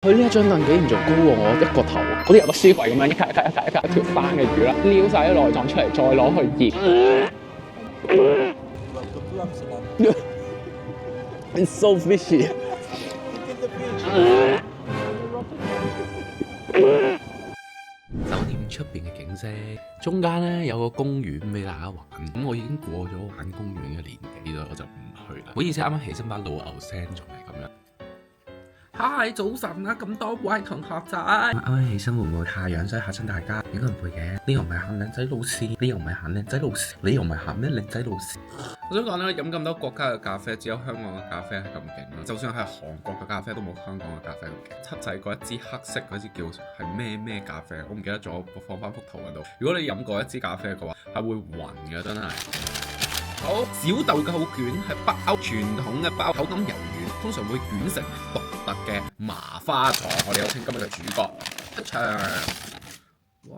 佢呢一張凳竟然仲高過我一個頭，好似有個書櫃咁樣，一格一條生嘅魚啦，撩晒啲內臟出嚟，再攞去醃。It's so fishy。酒店出邊嘅景色，中間咧有個公園俾大家玩。咁我已經過咗玩公園嘅年紀啦，我就唔去啦。好意思，啱啱起身把老牛聲仲係咁樣。嗨，早晨啊！咁多位同學仔，啱啱起身會唔會太陽所以嚇親大家？應該唔會嘅。呢個唔係行靚仔路線，呢個唔係行靚仔路線，你又唔係行咩靚仔路線？我想講咧，飲咁多國家嘅咖啡，只有香港嘅咖啡係咁勁咯。就算係韓國嘅咖啡，都冇香港嘅咖啡咁勁。七仔嗰一支黑色嗰支叫係咩咖啡？我唔記得咗，我放翻幅圖喺度。如果你飲過一支咖啡嘅話，係會暈嘅，真係。好，小豆蔻卷係包傳統嘅包，口感柔軟，通常會捲成獨特嘅麻花糖。我哋有請今日嘅主角出場。哇！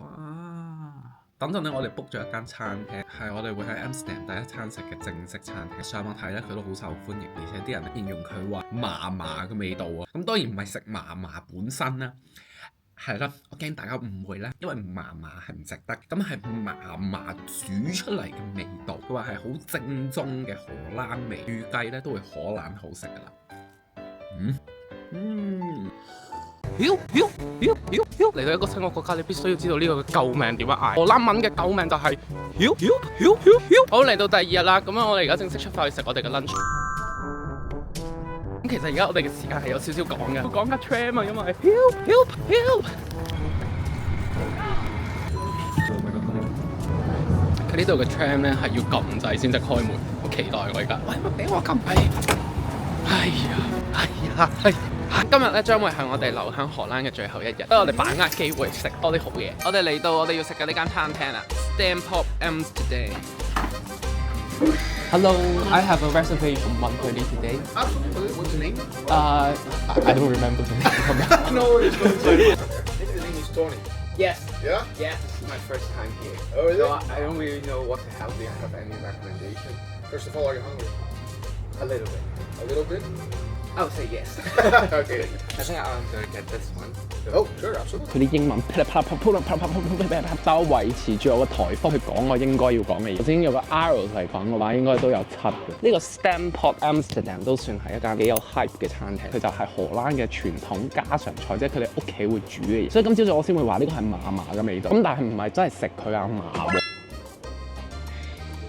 等陣咧，我哋 book 咗一間餐廳，係我哋會喺 Amsterdam 第一餐食嘅正式餐廳。上網睇咧，佢都好受歡迎，而且啲人形容佢話麻嘅味道啊。咁當然唔係食麻本身啦。係啦，我驚大家誤會咧，因為麻係唔值得，咁係麻煮出嚟嘅味道，佢話係好正宗嘅荷蘭味，預計咧都會荷蘭好食噶啦。嚟到一個新嘅國家，你必須要知道呢個嘅救命點樣嗌。荷蘭文嘅救命就係好，嚟到第二日啦，咁樣我哋而家正式出發去食我哋嘅 lunch。咁其實而家我哋嘅時間係有少少趕嘅，趕架 tram 啊，因為 help。佢呢度嘅 tram 咧係要撳掣先至開門，好期待我而家。喂，俾我撳掣！今日咧將會係我哋留喺荷蘭嘅最後一日，不如我哋把握機會食多啲好嘢。我哋嚟到我哋要食嘅呢間餐廳啦 ，Stampot Amsterdam。Hello, I have a reservation 1:30 today. Absolutely. What's your name? I don't remember the name. No worries. Maybe the name is Tony. Yes. Yeah? Yeah, this is my first time here. Oh, is it? So I don't really know what to have. Do you have any recommendation? First of all, are you hungry? A little bit. A little bit? I would say yes. Okay. I think I'm gonna get this one. Oh, sure, absolutely. 佢啲英文噼里啪啦都維持住我個台風去講我應該要講嘅嘢。頭先有個 arrow 嚟講嘅話，應該都有7嘅。呢個 Stampot Amsterdam 都算係一間幾有 hype 嘅餐廳。佢就係荷蘭嘅傳統家常菜，即係佢哋屋企會煮嘅嘢。所以今朝早我先會話呢個係麻嘅味道。咁但係唔係真係食佢阿麻喎。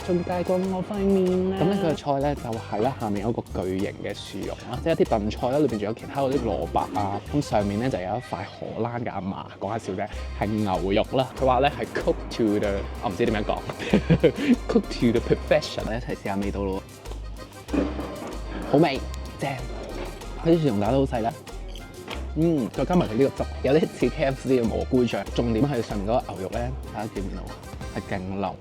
仲大過我塊面啦！咁咧佢嘅菜咧就係咧下面有一個巨型嘅薯蓉啦，即係一啲燉菜啦，裏邊仲有其他嗰啲蘿蔔啊，咁上面咧就有一塊荷蘭嘅阿麻，講下笑啫，係牛肉啦。佢話咧係 cook to the， 我唔知點樣講，cook to the perfection。一齊試下味道咯，好味，正。佢啲薯蓉打得好細啦，再加埋佢呢個汁，有啲似 KFC 嘅蘑菇醬。重點係上面嗰個牛肉咧，大家見唔見到？係勁腍。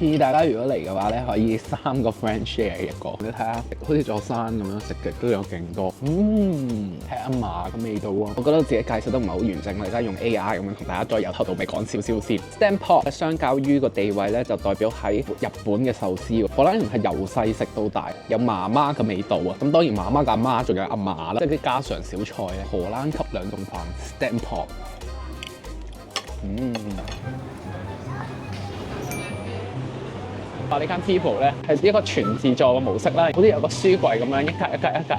建議大家如果嚟嘅話咧，可以3個 friend share 一個。你睇下，好似座山咁樣，食極都有勁多。係阿麻嘅味道啊！我覺得自己介紹得唔係好完整，我而家用 AI 咁樣同大家再由頭到尾講少少先。Stampot 相較於個地位咧，就代表喺日本嘅壽司喎。荷蘭人係由細食到大，有媽媽嘅味道啊！咁當然媽媽嘅阿媽仲有阿嫲啦，即係啲家常小菜咧。荷蘭級兩種飯 Stampot。呢間 table 咧係一個全自助嘅模式啦，好似有個書櫃咁樣，一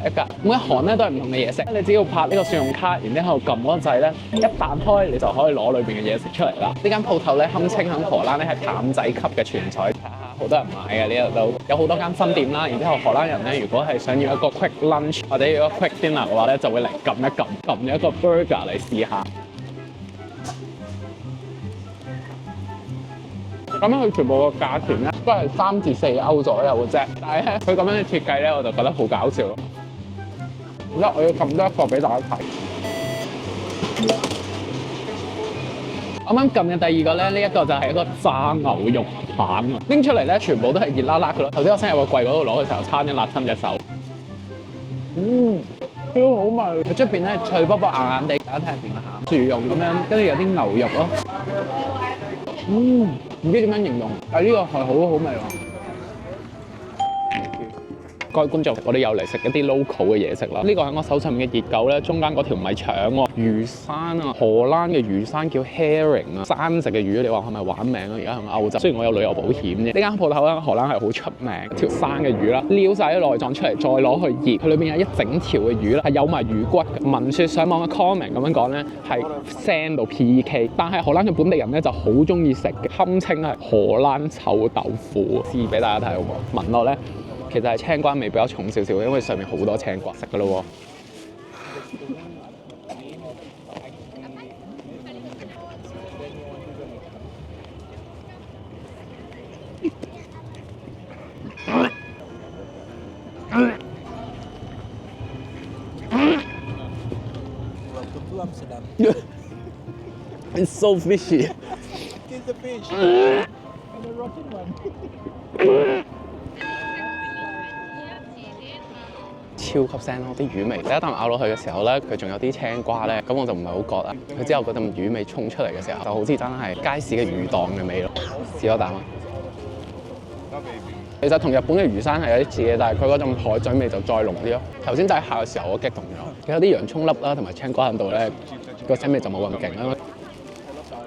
格。每一行咧都係唔同嘅嘢食，你只要拍呢個信用卡，然之後撳嗰個掣咧，一彈開你就可以攞裏邊嘅嘢食出嚟啦。呢間鋪頭咧堪稱喺荷蘭咧係淡仔級嘅全彩，睇下好多人買嘅呢度都有好多間分店啦。然之後荷蘭人咧，如果係想要一個 quick lunch 或者要一個 quick dinner 嘅話咧，就會嚟撳一個 burger 嚟試下。咁樣佢全部個價錢咧都係3至4歐左右嘅啫，但係咧佢咁樣嘅設計咧，我就覺得好搞笑咯。而家我要撳多一個俾大家睇。啱啱撳嘅第二個咧，呢一個就係一個炸牛肉棒啊！拎出嚟咧，全部都係熱辣辣嘅咯。頭先我先喺個櫃嗰度攞嘅時候，差啲辣親隻手。超好味！佢出邊咧脆卜卜硬硬地，大家睇下點啊嚇，薯蓉咁樣，跟住有啲牛肉咯。唔知點樣形容，但係呢個係好好味喎。該觀眾我哋又嚟食一啲 local 嘅嘢食啦。呢個喺我手上面嘅熱狗咧，中間嗰條唔係腸喎，魚生啊，荷蘭嘅魚生叫 herring 啊，生食嘅魚，你話係咪玩命啊？而家喺歐洲，雖然我有旅遊保險啫。呢間鋪頭咧，荷蘭係好出名，條生嘅魚啦，撩晒啲內臟出嚟，再攞去熱，佢裏邊有一整條嘅魚啦，係有埋魚骨嘅。聞説上網嘅 comment 咁樣講咧，係 send 到 PK， 但係荷蘭嘅本地人咧就好中意食嘅，堪稱係荷蘭臭豆腐。試俾大家睇好唔好？聞落咧，其實係青瓜味比較重少少，因為上面好多青瓜，食噶咯喎。It's so fishy. Kiss the fish. And the rotten one. 超級腥咯，啲魚味。第一啖咬落去嘅時候咧，佢仲有啲青瓜咧，咁我就唔係好覺啦。佢之後嗰陣魚味衝出嚟嘅時候，就好似真係街市嘅魚檔嘅味咯。試多啖啊！其實同日本嘅魚生係有啲似嘅，但係佢嗰種海水味就再濃啲咯。頭先第一下嘅時候我激動咗，有啲洋葱粒啦同埋青瓜喺度咧，個腥味就冇咁勁啦。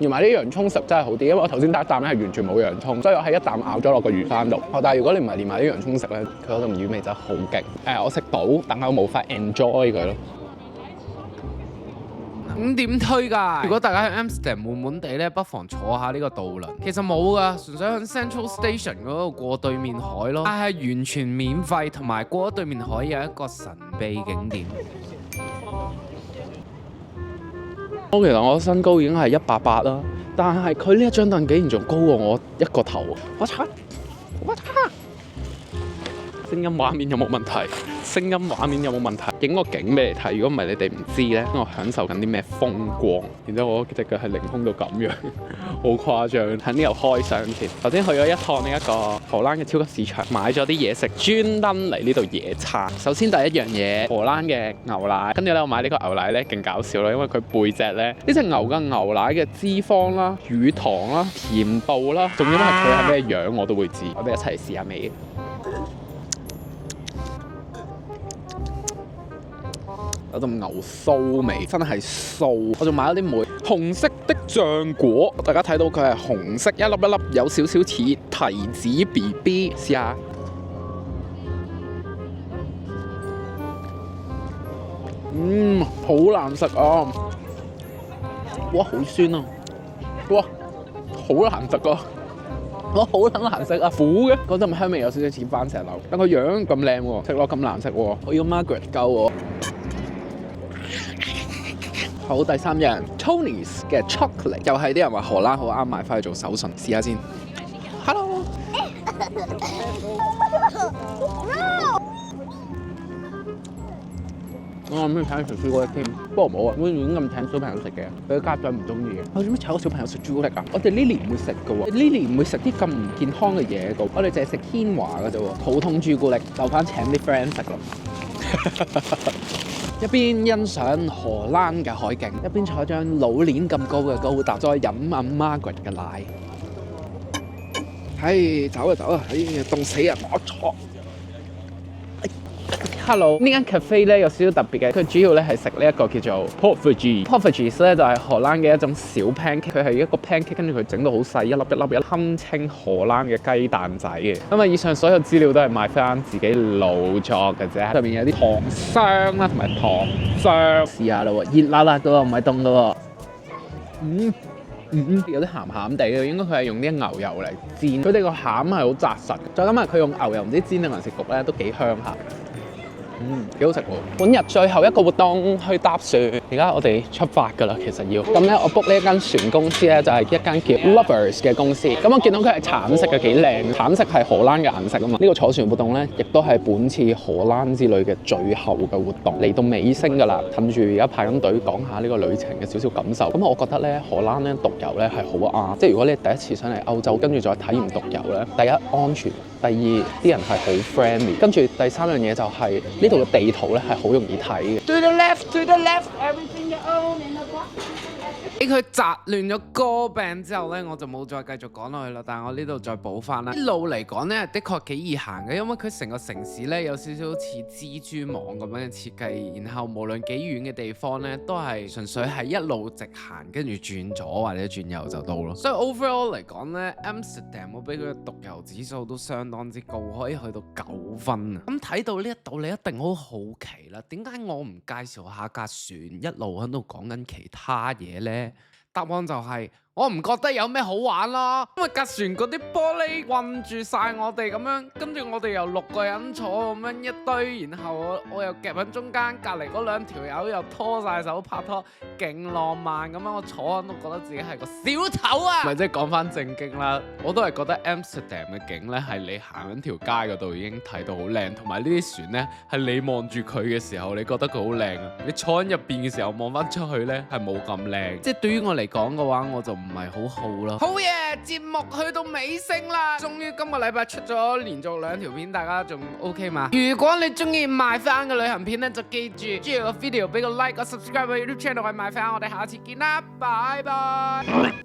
要埋啲洋葱食真係好啲，因為我頭先第一啖咧係完全冇洋葱，所以我係一啖咬咗落個魚生度。但係如果你唔係連埋啲洋葱食咧，佢嗰陣魚味真係好勁。我食到，但係我無法 enjoy 佢咯。咁點推㗎？如果大家喺 Amsterdam 悶悶地咧，不妨坐下呢個渡輪。其實冇㗎，純粹喺 Central Station 嗰度過對面海咯。但係完全免費，同埋過咗對面海有一個神秘景點。其實我身高已經係180啦，但係佢呢一張凳竟然仲高過我一個頭。我擦！聲音畫面有冇問題？聲音畫面有冇問題？影個景俾你睇，如果唔係你哋唔知咧，我享受緊啲咩風光。然之後我隻腳係凌空到咁樣，好誇張。喺呢度開箱添。頭先去咗一趟呢一個荷蘭嘅超級市場，買咗啲嘢食，專登嚟呢度野餐。首先第一樣嘢，荷蘭嘅牛奶，跟住咧我買呢個牛奶咧勁搞笑咯，因為佢背脊咧呢隻牛嘅牛奶嘅脂肪啦、乳糖啦、甜度啦，仲要係佢係咩樣我都會知。我哋一齊試下味。有陣牛酥味，真係酥。我仲買咗啲梅，紅色的漿果，大家睇到佢係紅色一粒一粒，有少少似提子 BB。試下，好難食啊！哇，好酸啊！哇，好難食啊！我好撚難食啊，苦嘅嗰陣香味有少少似番石榴，但個樣咁靚喎，食落咁難食喎。我要 Margaret 救我。好，第三樣 Tony's 嘅 chocolate， 又係啲人話荷蘭好啱買翻去做手信，試下先。Hello。我諗住請佢食朱古力添，不過冇啊，我已經咁請小朋友食嘅，佢家長唔中意嘅。我做咩請個小朋友食朱古力啊？我哋 Lily 唔會食嘅喎，Lily 唔會食啲咁唔健康嘅嘢嘅，我哋淨係食天華嘅啫喎，普通朱古力，留翻請啲 friend 食咯。一邊欣賞荷蘭嘅海景，一邊坐張老鏈咁高嘅高達，再飲阿 Margaret 嘅奶。唉，走啊走啊！唉呀，凍死人！我錯。Hello， 呢間 cafe 咧有少少特別嘅，佢主要咧係食呢一個叫做 porridge。porridge 咧就係荷蘭嘅一種小 pancake，佢係一個 pancake， 跟住佢整到好細，一粒一粒，堪稱荷蘭嘅雞蛋仔嘅。咁啊，以上所有資料都係買翻自己老作嘅啫，上面有啲糖霜啦，同埋糖漿。試下啦喎，熱辣辣嘅喎，唔係凍嘅喎。有啲鹹鹹地嘅，應該佢係用啲牛油嚟煎。佢哋個餡係好紮實，再加埋佢用牛油唔知煎定還是焗咧，都幾香下。幾好食喎！本日最後一個活動去搭船，而家我哋出發㗎啦。其實要咁咧，我 book 呢一間船公司咧，就係一間叫 Lovers 嘅公司。咁我見到佢係橙色嘅，幾靚。橙色係荷蘭嘅顏色啊嘛。呢個坐船活動咧，亦都係本次荷蘭之旅嘅最後嘅活動，嚟到尾聲㗎啦。趁住而家排緊隊，講下呢個旅程嘅少少感受。咁我覺得咧，荷蘭咧獨遊咧係好啱。即係如果你第一次上嚟歐洲，跟住再體驗獨遊咧，第一安全，第二啲人係好 friendly，跟住第三樣嘢就係呢度嘅地圖咧係好容易睇嘅。 To the left, everything you own in the box. 俾佢雜亂咗歌病之後呢，我就冇再繼續講落去啦。但係我呢度再補翻啦。路嚟講呢，的確幾易行嘅，因為佢成個城市呢有少少似蜘蛛網咁樣嘅設計，然後無論幾遠嘅地方呢，都係純粹係一路直行，跟住轉左或者轉右就到咯。所以 overall 嚟講呢 Amsterdam 我俾佢嘅獨遊指數都相當之高，可以去到9分啊！咁睇到呢一度，你一定好好奇啦，點解我唔介紹下架船一路喺度講緊其他嘢呢？答案就係、我唔覺得有咩好玩咯，因為架船嗰啲玻璃困住晒我哋咁樣，跟住我哋又6個人坐咁樣一堆，然後我又夾喺中間，隔離嗰2條友又拖晒手拍拖，勁浪漫咁樣，我坐喺度覺得自己係個小丑啊！咪即係講翻正經啦，我都係覺得 Amsterdam 嘅景呢係你行緊條街嗰度已經睇到好靚，同埋呢啲船呢係你望住佢嘅時候，你覺得佢好靚啊！你坐喺入邊嘅時候望翻出去呢係冇咁靚，即係對於我嚟講嘅話，我就唔係好好咯。好嘢，節目去到尾聲啦，終於今個禮拜出咗連續2條片，大家仲 OK 嘛？如果你中意賣翻嘅旅行片呢，就記住中意個 video 俾個 like，個 subscribe 個 YouTube channel 去賣翻，我哋下次見啦，拜拜。